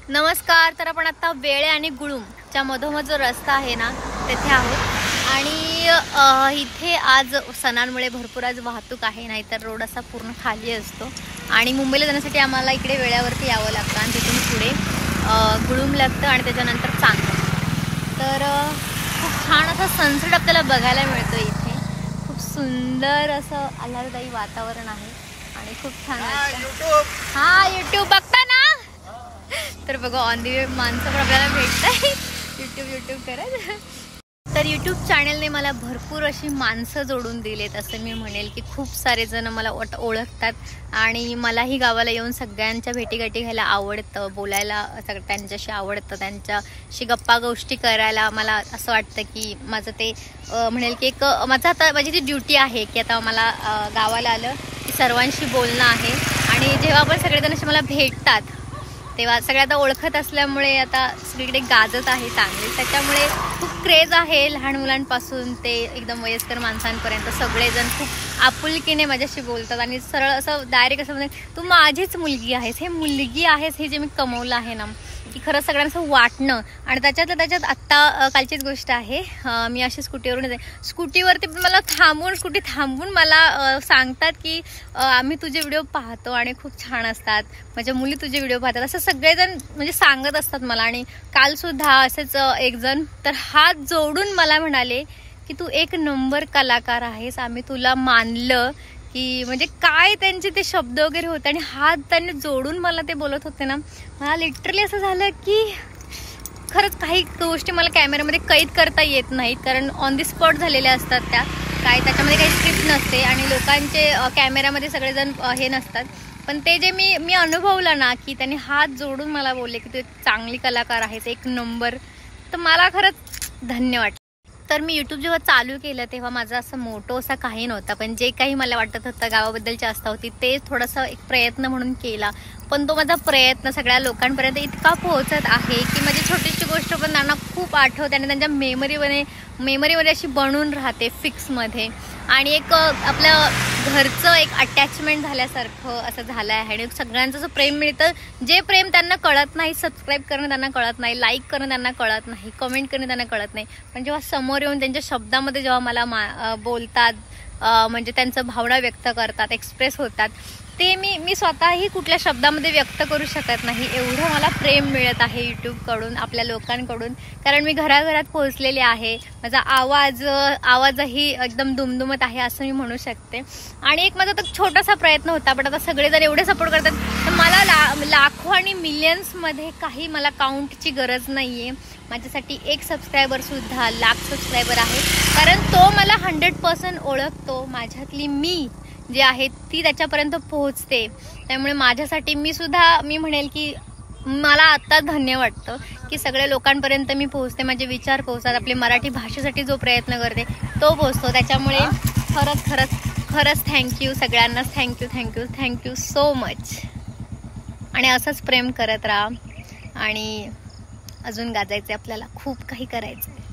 नमस्कार. तर आपण आता वेळे आणि गुळूमच्या मधोमध जो रस्ता आहे ना तेथे आहोत आणि इथे आज सणांमुळे भरपूर आज वाहतूक आहे, नाहीतर रोड असा पूर्ण खाली असतो आणि मुंबईला जाण्यासाठी आम्हाला इकडे वेळावरती यावं लागतं आणि तिथून पुढे गुळूम लागतं आणि त्याच्यानंतर चांदवड. तर खूप छान असा सनसेट आपल्याला बघायला मिळतो इथे. खूप सुंदर असं आल्हाददायी वातावरण आहे आणि खूप छान वाटतं. हा यूट्यूब बघता ना, तर बघा ऑन दी वे माणसं पण आपल्याला भेटतात यूट्यूब करत. तर यूट्यूब चॅनलने मला भरपूर अशी माणसं जोडून दिलेत असं मी म्हणेल की खूप सारे जण मला ओळखतात आणि मलाही गावाला येऊन सगळ्यांच्या भेटीगाठी घ्यायला आवडतं, बोलायला त्यांच्याशी आवडतं, त्यांच्याशी गप्पा गोष्टी करायला. मला असं वाटतं की माझं ते म्हणेल की एक माझी जी ड्युटी आहे की आता मला गावाला आलं की सर्वांशी बोलणं आहे आणि जेव्हा आपण सगळेजण असे मला भेटतात तेव्हा सगळे आता ओळखत असल्यामुळे आता सगळीकडे गाजत आहे चांगले. त्याच्यामुळे खूप क्रेज आहे, लहान मुलांपासून ते एकदम वयस्कर माणसांपर्यंत सगळेजण खूप आपुलकीने माझ्याशी बोलतात आणि सरळ असं डायरेक्ट असं म्हणतात तू माझीच मुलगी आहेस, हे मुलगी आहेस, हे जे मी कमवलं आहे ना की खरंच सगळ्यांचं वाटणं. आणि त्याच्यात आत्ता कालचीच गोष्ट आहे, मी अशी स्कूटीवरून येते, स्कूटीवरती मला स्कूटी थांबून मला सांगतात की आम्ही तुझे व्हिडिओ पाहतो आणि खूप छान असतात, माझ्या मुली तुझे व्हिडिओ पाहतात, असं सगळेजण म्हणजे सांगत असतात मला. आणि कालसुद्धा असेच एक जण तर हात जोडून मला म्हणाले की तू एक नंबर कलाकार आहेस, आम्ही तुला मानलं की म्हणजे काय त्यांचे ते शब्द वगैरे होते आणि हात त्यांनी जोडून मला ते बोलत होते ना. मला लिटरली असं झालं की खरंच काही गोष्टी मला कॅमेऱ्यामध्ये कैद करता येत नाहीत, कारण ऑन दी स्पॉट झालेल्या असतात त्या, काय त्याच्यामध्ये काही स्क्रिप्ट नसते आणि लोकांचे कॅमेऱ्यामध्ये सगळेजण हे नसतात. पण ते जे मी अनुभवलं ना की त्यांनी हात जोडून मला बोलले की तू एक चांगली कलाकार आहेस, एक नंबर, तर मला खरंच धन्य वाटतं. तर मी यूट्यूब जेव्हा चालू केलं तेव्हा माझा असं मोठं असा काही नव्हता, पण जे काही मला वाटत होतं गावाबद्दलची आस्था होती ते थोडासा एक प्रयत्न म्हणून केला. पण तो माझा प्रयत्न सगळ्या लोकांपर्यंत इतका पोहोचत आहे की माझी छोटीशी गोष्ट पण त्यांना खूप आठवते आणि त्यांच्या मेमरीमध्ये अशी बनून राहते फिक्समध्ये आणि एक आपलं घरचं एक अटॅचमेंट झाल्यासारखं असं झालं आहे. आणि सगळ्यांचं असं प्रेम मिळतं, जे प्रेम त्यांना कळत नाही, सबस्क्राईब करणं त्यांना कळत नाही, लाईक करणं त्यांना कळत नाही, कमेंट करणं त्यांना कळत नाही, पण जेव्हा समोर येऊन त्यांच्या शब्दामध्ये जेव्हा मला बोलतात, म्हणजे त्यांचं भावना व्यक्त करतात, एक्सप्रेस होतात, ते मी स्वतःही कुठल्या शब्दामध्ये व्यक्त करू शकत नाही, एवढं मला प्रेम मिळत आहे यूट्यूबकडून, आपल्या लोकांकडून. कारण मी घराघरात पोहोचलेले आहे, माझा आवाजही एकदम दुमदुमत आहे असं मी म्हणू शकते. आणि एक माझा तर छोटासा प्रयत्न होता, पण आता सगळेजण एवढे सपोर्ट करतात तर मला लाखो आणि मिलियन्समध्ये काही मला काउंटची गरज नाही आहे. माझ्यासाठी एक सबस्क्रायबरसुद्धा लाख सबस्क्रायबर आहे, कारण तो मला 100% ओळखतो, माझ्यातली मी जी आहे ती त्याच्यापर्यंत पोहोचते. त्यामुळे माझ्यासाठी मी म्हणेल की मला आता धन्य वाटतं की सगळ्या लोकांपर्यंत मी पोहोचते, माझे विचार पोहोचतात, आपली मराठी भाषेसाठी जो प्रयत्न करते तो पोहोचतो. त्याच्यामुळे खरंच थँक्यू सगळ्यांनाच, थँक्यू सो मच. आणि असंच प्रेम करत राहा आणि अजून गाजायचं, आपल्याला खूप काही करायचं.